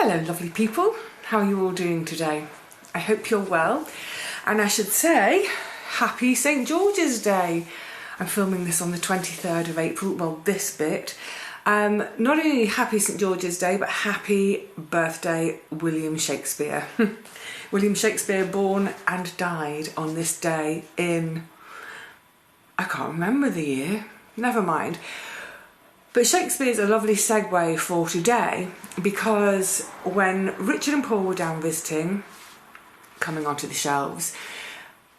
Hello lovely people, how are you all doing today? I hope you're well, and I should say happy St George's Day. I'm filming this on the 23rd of April, well this bit. Not only happy St George's Day but happy birthday William Shakespeare. William Shakespeare born and died on this day in, I can't remember the year, never mind. But Shakespeare's a lovely segue for today because when Richard and Paul were down visiting, coming onto the shelves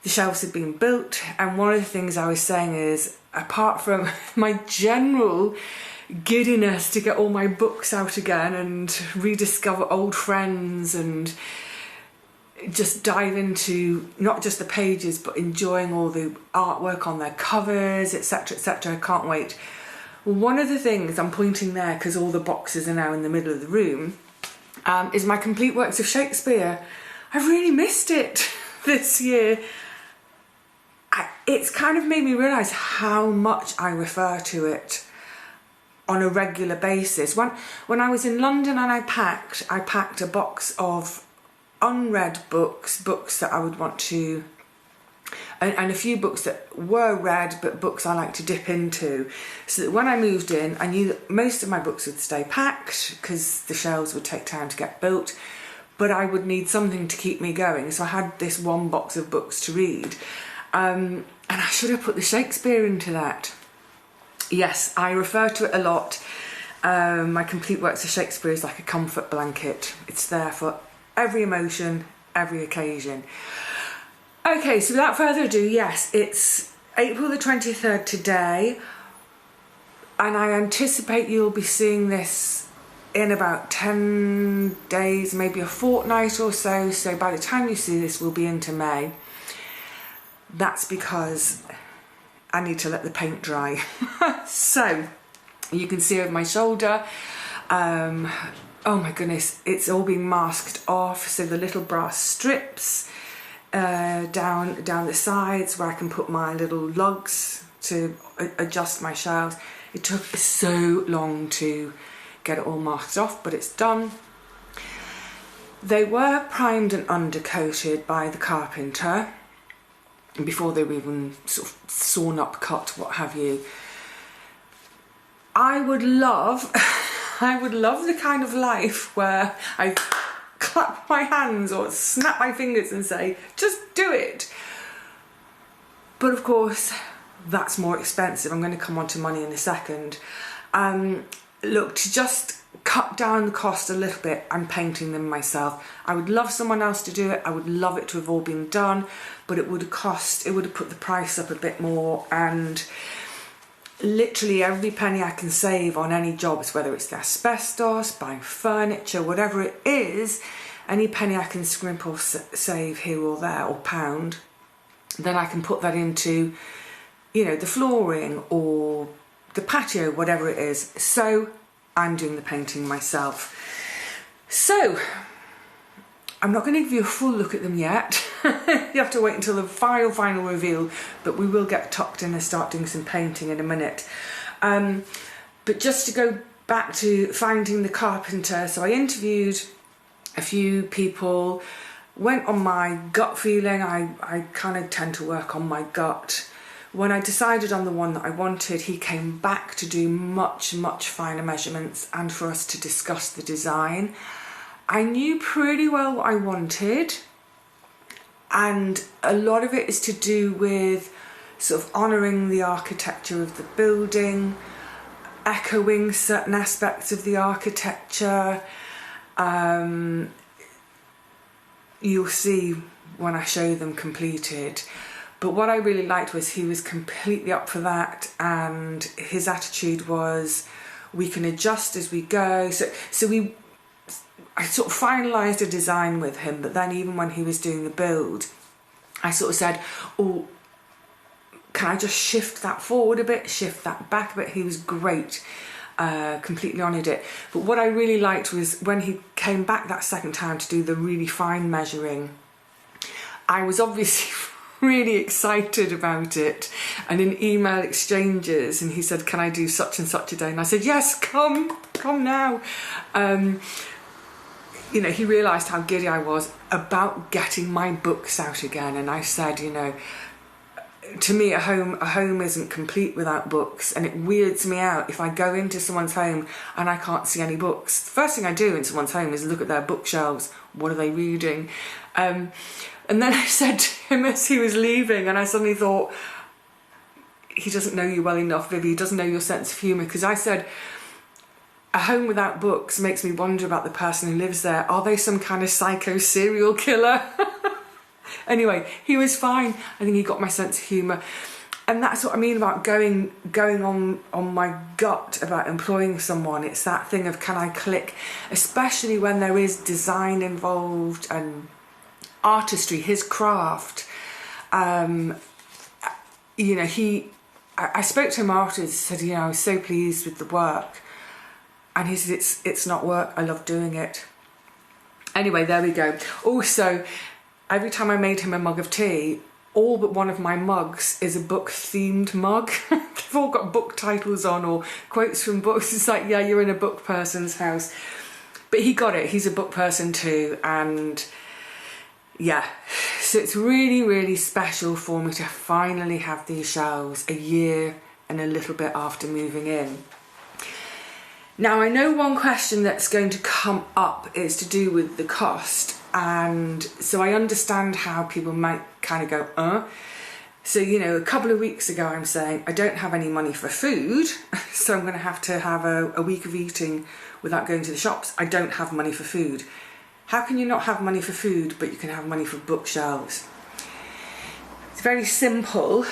had been built, and one of the things I was saying is, apart from my general giddiness to get all my books out again and rediscover old friends and just dive into not just the pages but enjoying all the artwork on their covers, etc, etc, I can't wait. Well, one of the things I'm pointing there, because all the boxes are now in the middle of the room, is my complete works of Shakespeare. I've really missed it this year. It's kind of made me realise how much I refer to it on a regular basis. When I was in London and I packed a box of unread books that I would want to, and a few books that were read but books I like to dip into, so that when I moved in I knew that most of my books would stay packed because the shelves would take time to get built, but I would need something to keep me going, so I had this one box of books to read, and I should have put the Shakespeare into that. Yes, I refer to it a lot. My complete works of Shakespeare is like a comfort blanket. It's there for every emotion, every occasion. Okay, so without further ado, yes, it's April the 23rd today, and I anticipate you'll be seeing this in about 10 days, maybe a fortnight or so, so by the time you see this we'll be into May. That's because I need to let the paint dry. So, you can see over my shoulder, oh my goodness, it's all been masked off, so the little brass strips down the sides where I can put my little lugs to adjust my shelves. It took so long to get it all masked off, but it's done. They were primed and undercoated by the carpenter before they were even sort of sawn up, cut, what have you. I would love the kind of life where I clap my hands or snap my fingers and say, just do it. But of course, that's more expensive. I'm going to come on to money in a second. Look, to just cut down the cost a little bit, I'm painting them myself. I would love someone else to do it. I would love it to have all been done, but it would have put the price up a bit more, and literally every penny I can save on any jobs, whether it's the asbestos, buying furniture, whatever it is, any penny I can scrimp or save here or there, or pound, then I can put that into, you know, the flooring or the patio, whatever it is. So I'm doing the painting myself. So I'm not going to give you a full look at them yet. You have to wait until the final reveal, but we will get tucked in and start doing some painting in a minute. But just to go back to finding the carpenter, so I interviewed a few people, went on my gut feeling. I kind of tend to work on my gut. When I decided on the one that I wanted, he came back to do much finer measurements and for us to discuss the design. I knew pretty well what I wanted, and a lot of it is to do with sort of honouring the architecture of the building, echoing certain aspects of the architecture. You'll see when I show them completed. But what I really liked was he was completely up for that, and his attitude was, we can adjust as we go. So I sort of finalised a design with him, but then even when he was doing the build, I sort of said, oh, can I just shift that forward a bit, shift that back a bit? He was great, completely honoured it. But what I really liked was when he came back that second time to do the really fine measuring, I was obviously really excited about it, and in email exchanges, and he said, can I do such and such a day? And I said, yes, come now. you know, he realised how giddy I was about getting my books out again. And I said, you know, to me a home isn't complete without books, and it weirds me out if I go into someone's home and I can't see any books. The first thing I do in someone's home is look at their bookshelves. What are they reading? And then I said to him as he was leaving, and I suddenly thought, he doesn't know you well enough, Vivi. He doesn't know your sense of humour. Because I said, a home without books makes me wonder about the person who lives there. Are they some kind of psycho serial killer? Anyway, he was fine. I think he got my sense of humour. And that's what I mean about going on my gut about employing someone. It's that thing of, can I click? Especially when there is design involved and artistry, his craft. You know, I spoke to him afterwards, said, you know, I was so pleased with the work. And he said, it's not work, I love doing it. Anyway, there we go. Also, every time I made him a mug of tea, all but one of my mugs is a book-themed mug. They've all got book titles on or quotes from books. It's like, yeah, you're in a book person's house. But he got it, he's a book person too, and yeah. So it's really, really special for me to finally have these shelves a year and a little bit after moving in. Now, I know one question that's going to come up is to do with the cost, and so I understand how people might kind of go, So, you know, a couple of weeks ago I'm saying I don't have any money for food, so I'm going to have a week of eating without going to the shops. I don't have money for food. How can you not have money for food, but you can have money for bookshelves? It's very simple.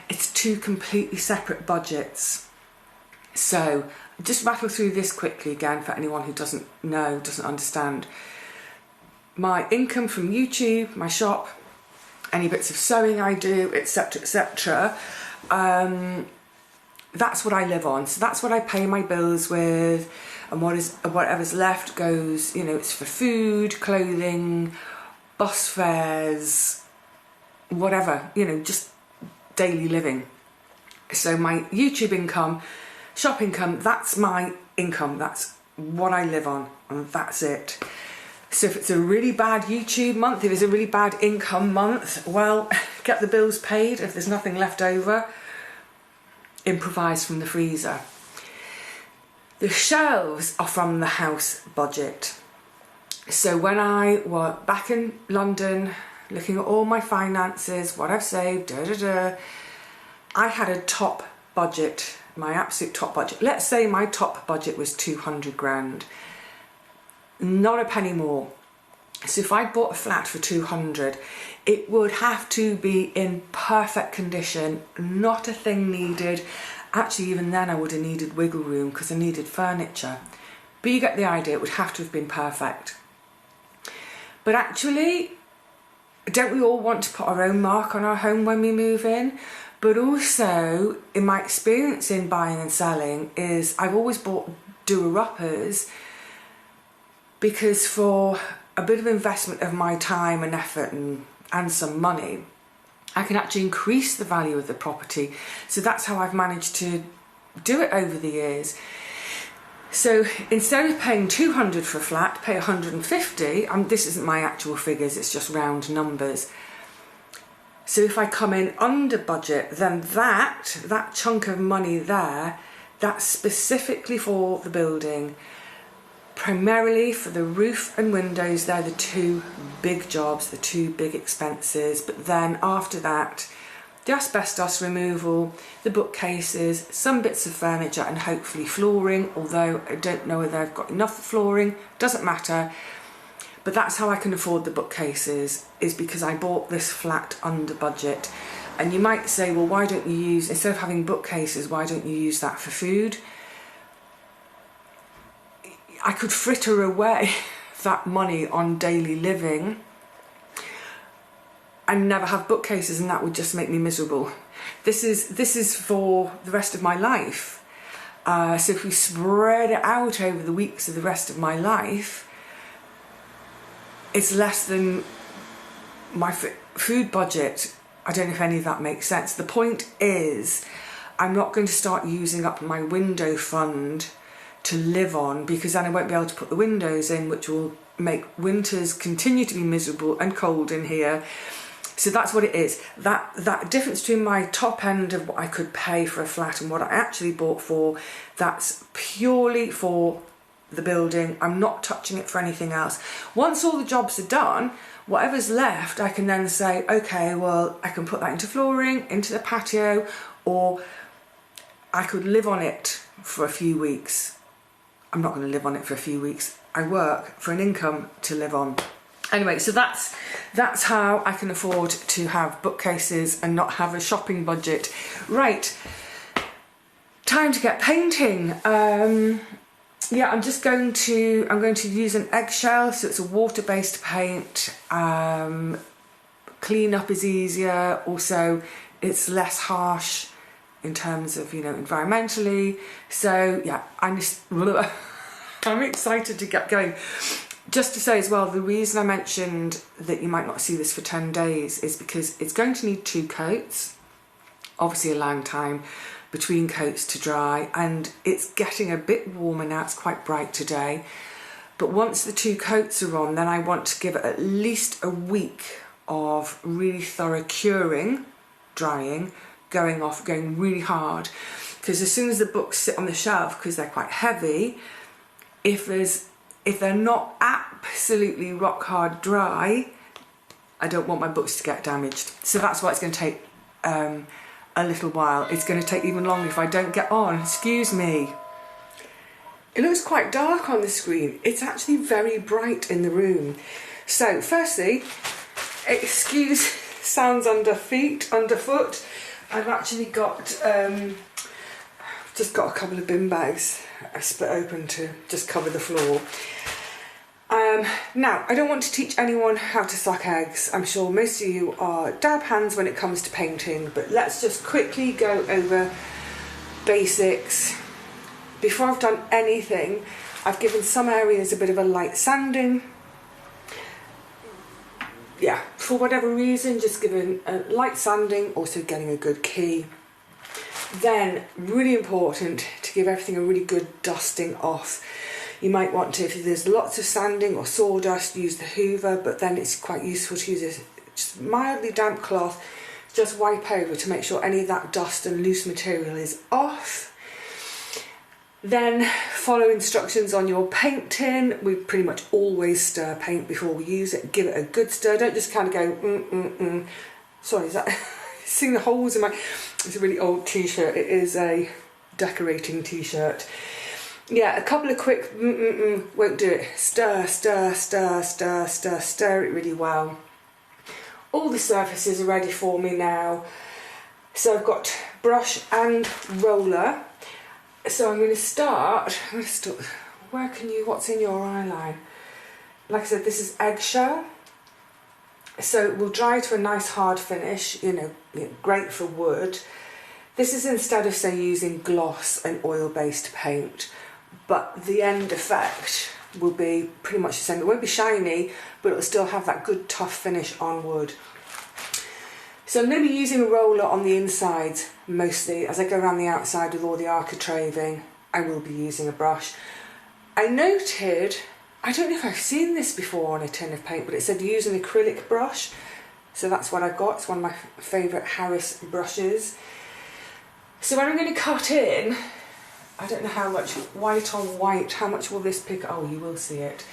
It's two completely separate budgets. So just rattle through this quickly again for anyone who doesn't know, doesn't understand. My income from YouTube, my shop, any bits of sewing I do, etc, etc. That's what I live on. So that's what I pay my bills with, and whatever's left goes, you know, it's for food, clothing, bus fares, whatever, you know, just daily living. So my YouTube income, shop income, that's my income, that's what I live on, and that's it. So if it's a really bad YouTube month, if it's a really bad income month, well, get the bills paid. If there's nothing left over, improvise from the freezer. The shelves are from the house budget. So when I was back in London, looking at all my finances, what I've saved, I had a top budget, my absolute top budget. Let's say my top budget was 200 grand. Not a penny more. So if I bought a flat for 200, it would have to be in perfect condition, not a thing needed. Actually, even then I would have needed wiggle room because I needed furniture. But you get the idea, it would have to have been perfect. But actually, don't we all want to put our own mark on our home when we move in? But also, in my experience in buying and selling, is I've always bought doer-uppers, because for a bit of investment of my time and effort and some money, I can actually increase the value of the property. So that's how I've managed to do it over the years. So instead of paying 200 for a flat, pay 150. This isn't my actual figures, it's just round numbers. So if I come in under budget, then that chunk of money there, that's specifically for the building. Primarily for the roof and windows, they're the two big jobs, the two big expenses. But then after that, the asbestos removal, the bookcases, some bits of furniture, and hopefully flooring, although I don't know whether I've got enough flooring, doesn't matter. But that's how I can afford the bookcases, is because I bought this flat under budget. And you might say, well, why don't you use, instead of having bookcases, why don't you use that for food? I could fritter away that money on daily living and never have bookcases, and that would just make me miserable. This is for the rest of my life. So if we spread it out over the weeks of the rest of my life, it's less than my food budget. I don't know if any of that makes sense. The point is, I'm not going to start using up my window fund to live on, because then I won't be able to put the windows in, which will make winters continue to be miserable and cold in here. So that's what it is. That difference between my top end of what I could pay for a flat and what I actually bought for, that's purely for the building. I'm not touching it for anything else. Once all the jobs are done, whatever's left, I can then say, okay, well, I can put that into flooring, into the patio, or I could live on it for a few weeks. I'm not going to live on it for a few weeks. I work for an income to live on. Anyway, so that's how I can afford to have bookcases and not have a shopping budget. Right, time to get painting. Yeah, I'm going to use an eggshell, so it's a water-based paint. Clean up is easier. Also, it's less harsh in terms of, you know, environmentally. So yeah, I'm excited to get going. Just to say as well, the reason I mentioned that you might not see this for 10 days is because it's going to need 2 coats, obviously allowing time between coats to dry, and it's getting a bit warmer now. It's quite bright today, but once the 2 coats are on, then I want to give it at least a week of really thorough curing, drying, going off, going really hard, because as soon as the books sit on the shelf, because they're quite heavy, if they're not absolutely rock hard dry, I don't want my books to get damaged. So that's why it's going to take a little while. It's going to take even longer if I don't get on. Excuse me. It looks quite dark on the screen. It's actually very bright in the room. So firstly, excuse sounds underfoot. I've actually got just got a couple of bin bags I split open to just cover the floor. Now, I don't want to teach anyone how to suck eggs. I'm sure most of you are dab hands when it comes to painting, but let's just quickly go over basics. Before I've done anything, I've given some areas a bit of a light sanding. Yeah, for whatever reason, just giving a light sanding, also getting a good key. Then, really important to give everything a really good dusting off. You might want to, if there's lots of sanding or sawdust, use the hoover, but then it's quite useful to use a just mildly damp cloth, just wipe over to make sure any of that dust and loose material is off. Then follow instructions on your paint tin. We pretty much always stir paint before we use it. Give it a good stir. Don't just kind of go, Sorry, is that... seeing the holes in my... It's a really old t-shirt. It is a decorating t-shirt. Yeah, a couple of quick won't do it. Stir, stir, stir, stir, stir, stir it really well. All the surfaces are ready for me now. So I've got brush and roller. So I'm going to start, what's in your eye line? Like I said, this is eggshell. So it will dry to a nice hard finish, you know, great for wood. This is instead of, say, using gloss and oil-based paint, but the end effect will be pretty much the same. It won't be shiny, but it'll still have that good tough finish on wood. So I'm going to be using a roller on the inside mostly. As I go around the outside with all the architraving, I will be using a brush. I noted, I don't know if I've seen this before on a tin of paint, but it said use an acrylic brush. So that's what I've got. It's one of my favourite Harris brushes. So when I'm going to cut in, I don't know how much white on white, how much will this pick? Oh, you will see it.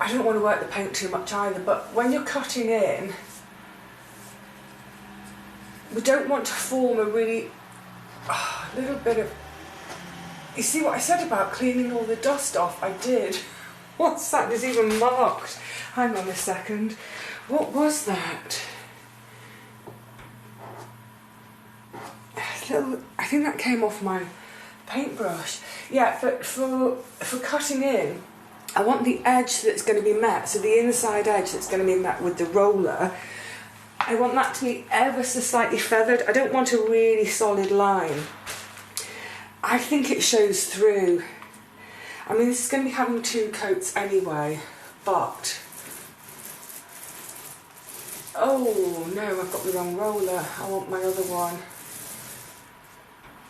I don't want to work the paint too much either, but when you're cutting in, we don't want to form a really little bit of... You see what I said about cleaning all the dust off? I did. What's that? There's even marked. Hang on a second. What was that? I think that came off my paintbrush. Yeah, but for cutting in, I want the edge that's going to be met, so the inside edge that's going to be met with the roller, I want that to be ever so slightly feathered. I don't want a really solid line. I think it shows through. I mean, this is going to be having 2 coats anyway, but... Oh no, I've got the wrong roller. I want my other one.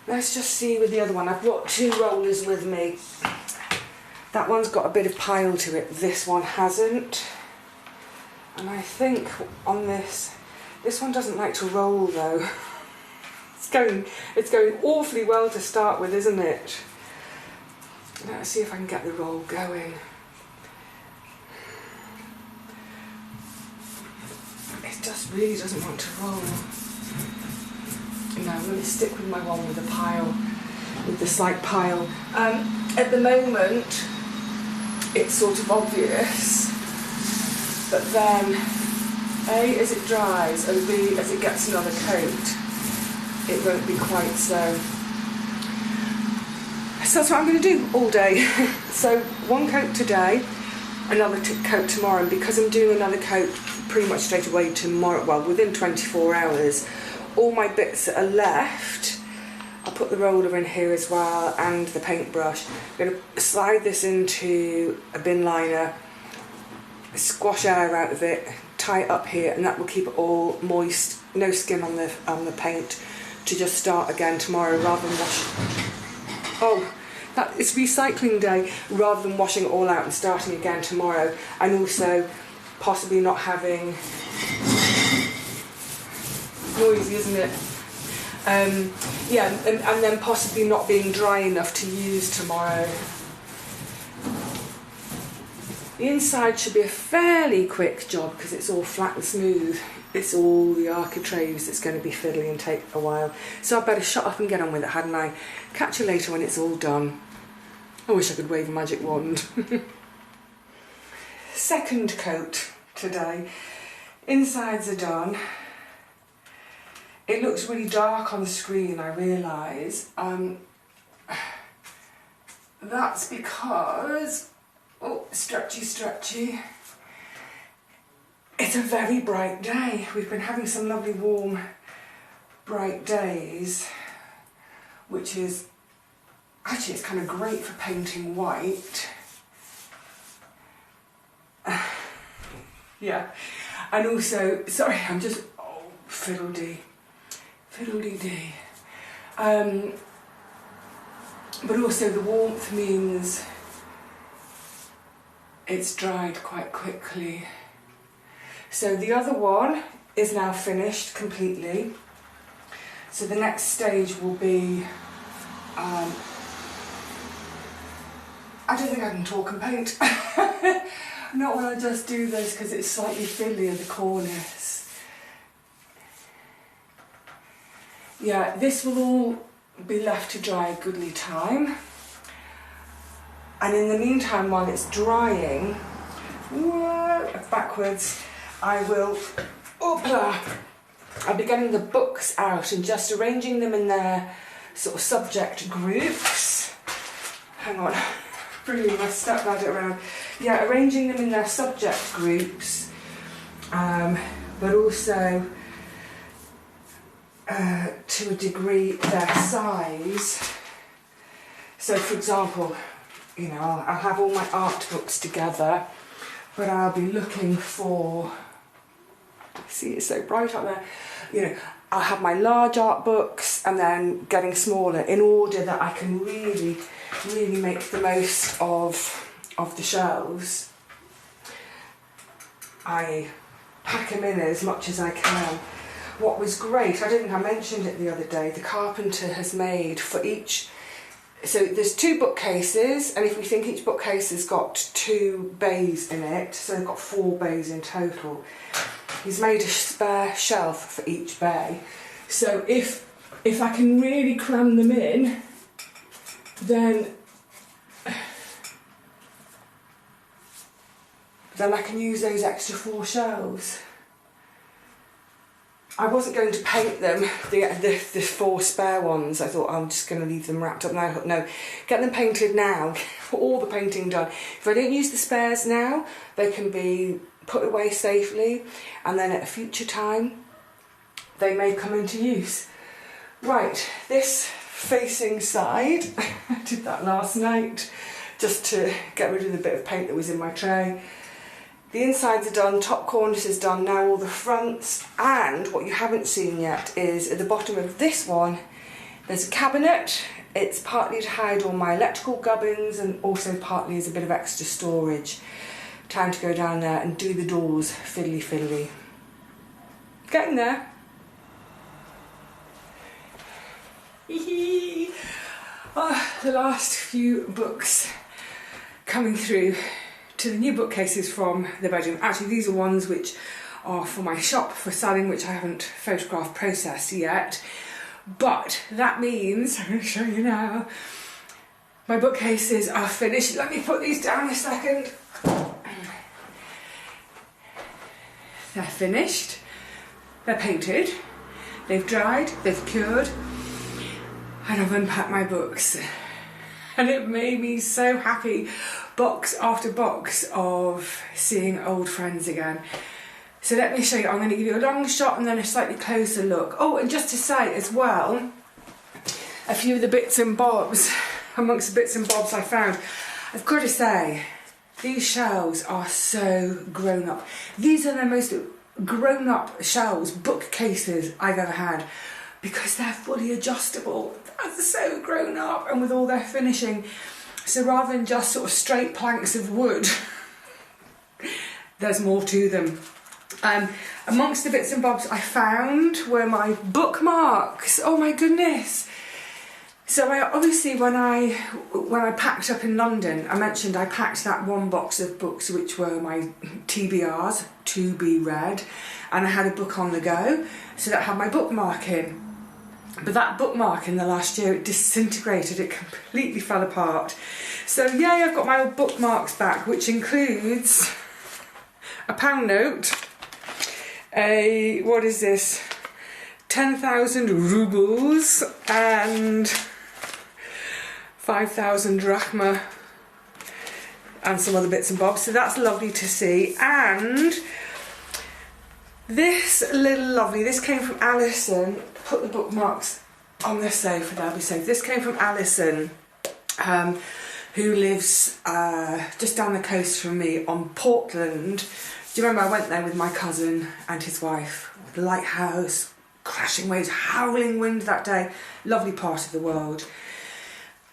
Let's just see with the other one. I've brought 2 rollers with me. That one's got a bit of pile to it, this one hasn't. And I think on this one doesn't like to roll though. It's going awfully well to start with, isn't it? Let's see if I can get the roll going. It just really doesn't want to roll. No, I'm going to stick with my one with the pile, with the slight pile. At the moment, it's sort of obvious, but then A, as it dries, and B, as it gets another coat, it won't be quite so. So that's what I'm going to do all day. So 1 coat today, another coat tomorrow, and because I'm doing another coat pretty much straight away tomorrow, well, within 24 hours, all my bits that are left, I'll put the roller in here as well and the paintbrush. I'm going to slide this into a bin liner, squash air out of it, tie it up here, and that will keep it all moist, no skin on the paint, to just start again tomorrow rather than wash. Oh, it's recycling day, rather than washing it all out and starting again tomorrow, and also possibly not having noisy, isn't it? Yeah, and then possibly not being dry enough to use tomorrow. The inside should be a fairly quick job because it's all flat and smooth. It's all the architraves that's going to be fiddly and take a while. So I better shut up and get on with it, hadn't I? Catch you later when it's all done. I wish I could wave a magic wand. Second coat today. Insides are done. It looks really dark on the screen, I realise. That's because, oh, stretchy. It's a very bright day. We've been having some lovely warm, bright days, which is, actually it's kind of great for painting white. Yeah, and also, sorry, I'm just, oh, fiddle-dee. But also the warmth means it's dried quite quickly. So the other one is now finished completely. So the next stage will be, I don't think I can talk and paint. Not when I just do this because it's slightly fiddly at the corners. Yeah, this will all be left to dry a goodly time. And in the meantime, while it's drying, backwards, I'll be getting the books out and just arranging them in their sort of subject groups. Hang on, brilliant, I stuck that around. Yeah, arranging them in their subject groups, but also to a degree their size. So for example, you know, I'll have all my art books together, but I'll be looking for, see, it's so bright up there, you know, I'll have my large art books and then getting smaller in order that I can really make the most of the shelves. I pack them in as much as I can. What was great, I don't think I mentioned it the other day, the carpenter has made for each, so there's 2 bookcases, and if we think each bookcase has got 2 bays in it, so they've got 4 bays in total. He's made a spare shelf for each bay. So if I can really cram them in, then I can use those extra 4 shelves. I wasn't going to paint them, the 4 spare ones. I thought, I'm just going to leave them wrapped up. And I thought, no, get them painted now, all the painting done. If I don't use the spares now, they can be put away safely, and then at a future time, they may come into use. Right, this facing side, I did that last night, just to get rid of the bit of paint that was in my tray. The insides are done, top cornice is done, now all the fronts, and what you haven't seen yet is at the bottom of this one There's a cabinet. It's partly to hide all my electrical gubbins and also partly as a bit of extra storage. Time to go down there and do the doors fiddly fiddly. Getting there. The last few books coming through to the new bookcases from the bedroom. Actually, these are ones which are for my shop for selling, which I haven't photographed processed yet. But that means, I'm going to show you now, my bookcases are finished. Let me put these down a second. They're finished, they're painted, they've dried, they've cured, and I've unpacked my books. And it made me so happy, box after box of seeing old friends again. So let me show you, I'm going to give you a long shot and then a slightly closer look. Oh, and just to say as well, a few of the bits and bobs, amongst the bits and bobs I found, I've got to say, these shelves are so grown up. These are the most grown up shelves, bookcases I've ever had, because they're fully adjustable. They're so grown up and with all their finishing. So rather than just sort of straight planks of wood, there's more to them. Amongst the bits and bobs I found were my bookmarks. Oh my goodness. So obviously when I packed up in London, I mentioned I packed that one box of books which were my TBRs, to be read, and I had a book on the go, so that had my bookmark in. But that bookmark in the last year, it disintegrated, it completely fell apart. So yay, I've got my old bookmarks back, which includes a pound note, what is this, 10,000 rubles and 5,000 drachma and some other bits and bobs, so that's lovely to see. And this little lovely, this came from Alison. Put the bookmarks on the sofa, they'll be safe. This came from Alison, who lives just down the coast from me on Portland. Do you remember I went there with my cousin and his wife? The lighthouse, crashing waves, howling wind that day. Lovely part of the world.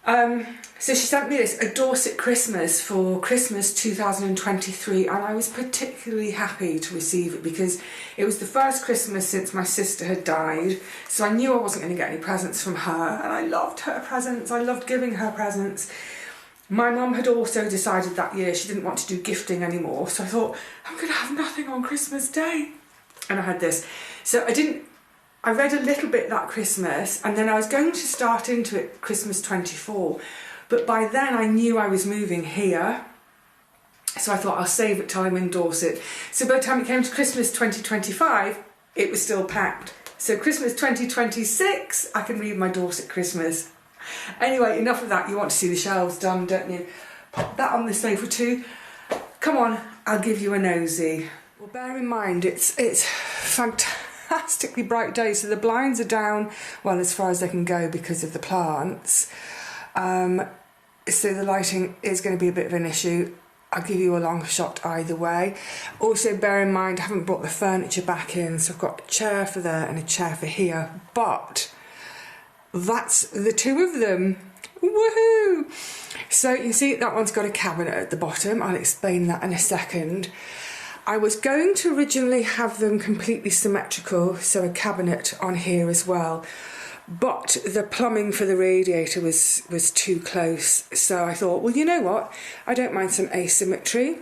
So she sent me this, a Dorset Christmas for Christmas 2023, and I was particularly happy to receive it because it was the first Christmas since my sister had died, so I knew I wasn't going to get any presents from her, and I loved her presents, I loved giving her presents. My mum had also decided that year she didn't want to do gifting anymore, so I thought, I'm going to have nothing on Christmas Day. And I had this. So I read a little bit that Christmas, and then I was going to start into it Christmas 24, but by then I knew I was moving here, so I thought I'll save it till I'm in Dorset. So by the time it came to Christmas 2025, it was still packed. So Christmas 2026, I can read my Dorset Christmas. Anyway, enough of that. You want to see the shelves done, don't you? Pop that on the sofa too. Come on, I'll give you a nosy. Well, bear in mind, it's fantastically bright day, so the blinds are down, well, as far as they can go because of the plants. So the lighting is going to be a bit of an issue. I'll give you a long shot either way. Also bear in mind I haven't brought the furniture back in, so I've got a chair for there and a chair for here, but that's the two of them. Woohoo! So you see that one's got a cabinet at the bottom. I'll explain that in a second. I was going to originally have them completely symmetrical, so a cabinet on here as well, but the plumbing for the radiator was too close, so I thought, well, you know what, I don't mind some asymmetry.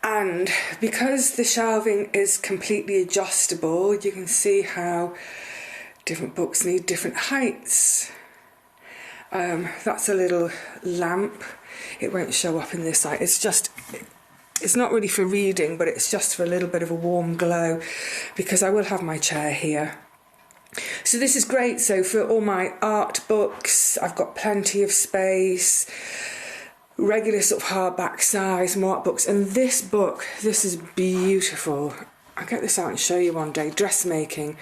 And because the shelving is completely adjustable, you can see how different books need different heights. That's a little lamp. It won't show up in this light. It's not really for reading, but it's just for a little bit of a warm glow, because I will have my chair here. So this is great. So for all my art books, I've got plenty of space, regular sort of hardback size, more art books. And this book, this is beautiful. I'll get this out and show you one day. Dressmaking.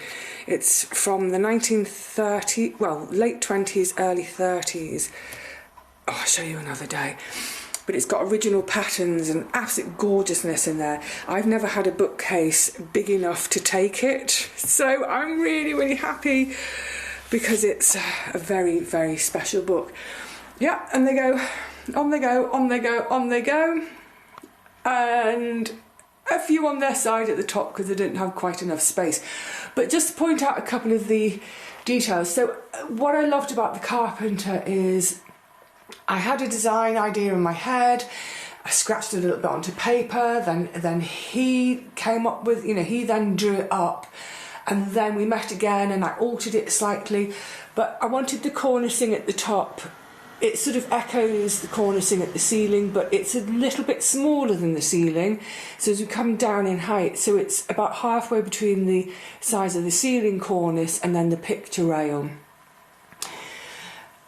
It's from the 1930s, well, late 20s, early 30s. Oh, I'll show you another day. But it's got original patterns and absolute gorgeousness in there. I've never had a bookcase big enough to take it, so I'm really, really happy because it's a very, very special book. Yeah, and they go, on they go, on they go, on they go. And a few on their side at the top because they didn't have quite enough space. But just to point out a couple of the details. So what I loved about the Carpenter is I had a design idea in my head. I scratched it a little bit onto paper, then he came up with, he then drew it up, and then we met again and I altered it slightly, but I wanted the cornicing at the top. It sort of echoes the cornicing at the ceiling, but it's a little bit smaller than the ceiling, so as we come down in height, so it's about halfway between the size of the ceiling cornice and then the picture rail.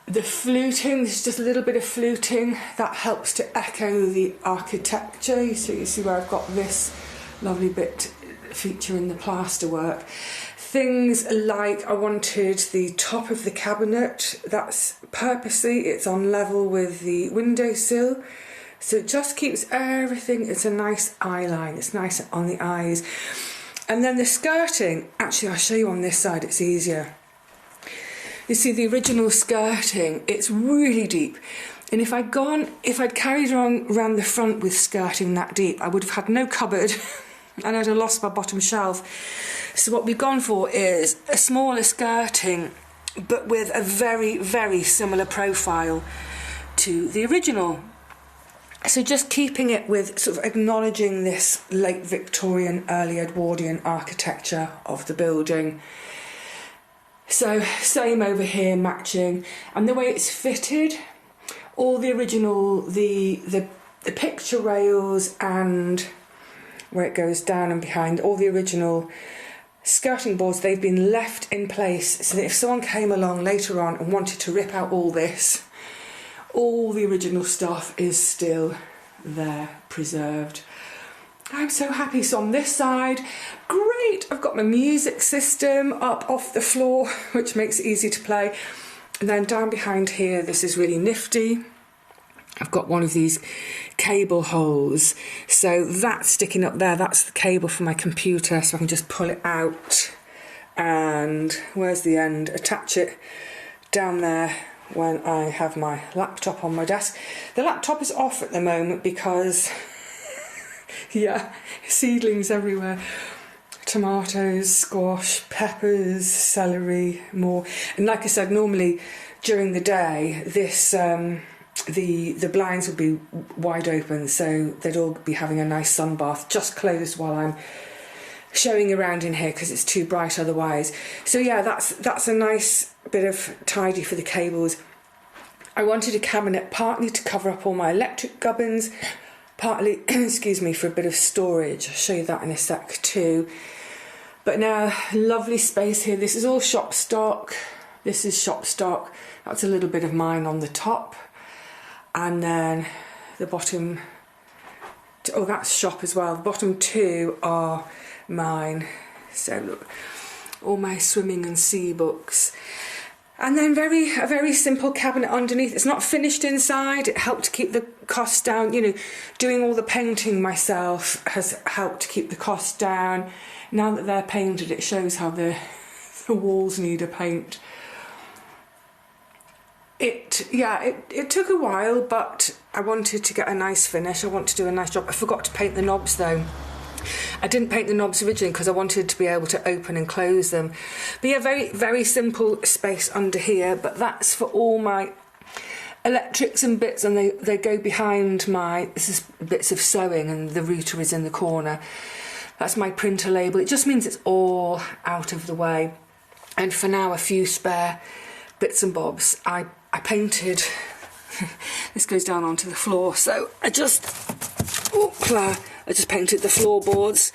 The fluting, there's just a little bit of fluting that helps to echo the architecture. So you see where I've got this lovely bit featuring the plasterwork. Things like I wanted the top of the cabinet, that's purposely, it's on level with the windowsill. So it just keeps everything, it's a nice eye line, it's nice on the eyes. And then the skirting, actually I'll show you on this side, it's easier. You see the original skirting, it's really deep. And if I'd carried on around the front with skirting that deep, I would have had no cupboard and I'd have lost my bottom shelf. So what we've gone for is a smaller skirting, but with a very, very similar profile to the original. So just keeping it with sort of acknowledging this late Victorian, early Edwardian architecture of the building. So same over here, matching, and the way it's fitted, all the original, the picture rails and where it goes down and behind, all the original skirting boards, they've been left in place so that if someone came along later on and wanted to rip out all this, all the original stuff is still there, preserved. I'm so happy. So on this side, great, I've got my music system up off the floor, which makes it easy to play. And then down behind here, this is really nifty. I've got one of these cable holes. So that's sticking up there, that's the cable for my computer, so I can just pull it out. And where's the end? Attach it down there when I have my laptop on my desk. The laptop is off at the moment because yeah, seedlings everywhere. Tomatoes, squash, peppers, celery, more. And like I said, normally during the day, this the blinds would be wide open, so they'd all be having a nice sun bath, just closed while I'm showing around in here because it's too bright otherwise. So yeah, that's a nice bit of tidy for the cables. I wanted a cabinet partly to cover up all my electric gubbins, partly, excuse me, for a bit of storage. I'll show you that in a sec too. But now, lovely space here. This is all shop stock. This is shop stock. That's a little bit of mine on the top. And then the bottom, oh, that's shop as well. The bottom two are mine. So look, all my swimming and sea books. And then a very simple cabinet underneath. It's not finished inside. It helped to keep the cost down. You know, doing all the painting myself has helped to keep the cost down. Now that they're painted, it shows how the walls need a paint. It took a while, but I wanted to get a nice finish. I want to do a nice job. I forgot to paint the knobs though. I didn't paint the knobs originally because I wanted to be able to open and close them. But yeah, very, very simple space under here, but that's for all my electrics and bits, and they go behind this is bits of sewing, and the router is in the corner. That's my printer label. It just means it's all out of the way. And for now, a few spare bits and bobs. I painted, this goes down onto the floor, so I just painted the floorboards,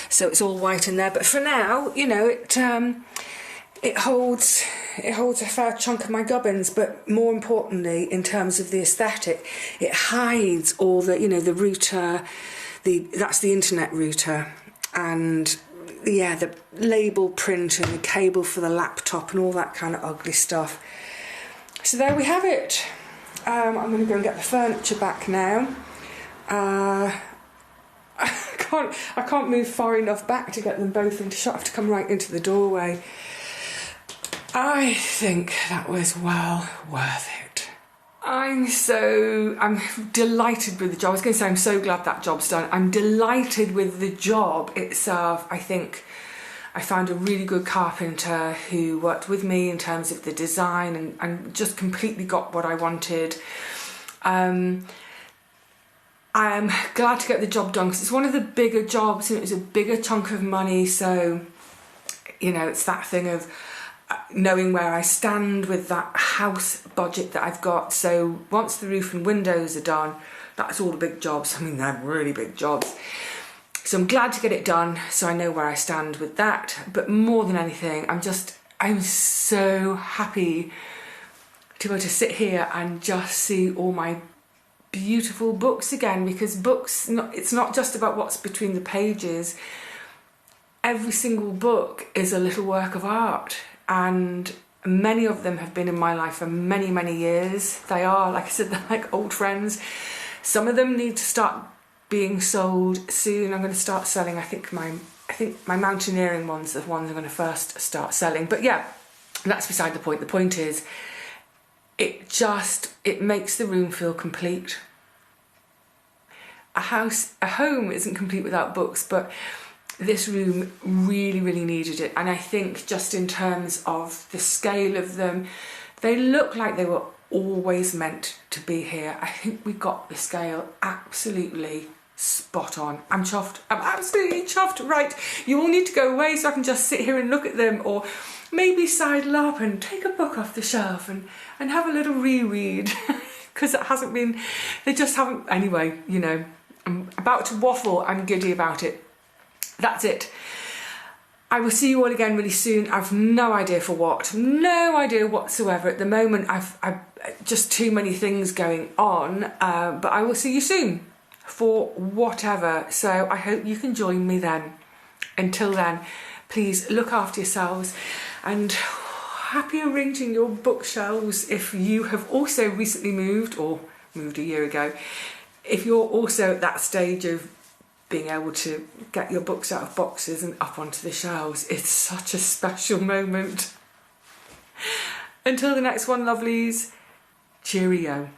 so it's all white in there. But for now, you know, it holds a fair chunk of my gubbins. But more importantly, in terms of the aesthetic, it hides all the, you know, the router, that's the internet router, and yeah, the label print and the cable for the laptop and all that kind of ugly stuff. So there we have it. I'm going to go and get the furniture back now. I can't move far enough back to get them both into shot. I have to come right into the doorway. I think that was well worth it. I'm delighted with the job. I was going to say I'm so glad that job's done. I'm delighted with the job itself. I think I found a really good carpenter who worked with me in terms of the design and just completely got what I wanted. I'm glad to get the job done because it's one of the bigger jobs and it was a bigger chunk of money. So, you know, it's that thing of knowing where I stand with that house budget that I've got. So once the roof and windows are done, that's all the big jobs. I mean, they're really big jobs. So I'm glad to get it done so I know where I stand with that. But more than anything, I'm so happy to be able to sit here and just see all my beautiful books again, because books, it's not just about what's between the pages. Every single book is a little work of art, and many of them have been in my life for many, many years. They are, like I said, they're like old friends. Some of them need to start being sold soon. I'm going to start selling. I think my mountaineering ones are the ones I'm going to first start selling. But yeah, that's beside the point. The point is, it makes the room feel complete. A home isn't complete without books, but this room really, really needed it. And I think just in terms of the scale of them, they look like they were always meant to be here. I think we got the scale absolutely spot on. I'm chuffed. I'm absolutely chuffed. Right, you all need to go away so I can just sit here and look at them, or maybe sidle up and take a book off the shelf and have a little reread because they just haven't, anyway, you know, I'm about to waffle, I'm giddy about it. That's it. I will see you all again really soon. I've no idea for what, no idea whatsoever. At the moment, I've just too many things going on, but I will see you soon for whatever. So I hope you can join me then. Until then, please look after yourselves and happy arranging your bookshelves if you have also recently moved or moved a year ago. If you're also at that stage of being able to get your books out of boxes and up onto the shelves, it's such a special moment. Until the next one, lovelies, cheerio.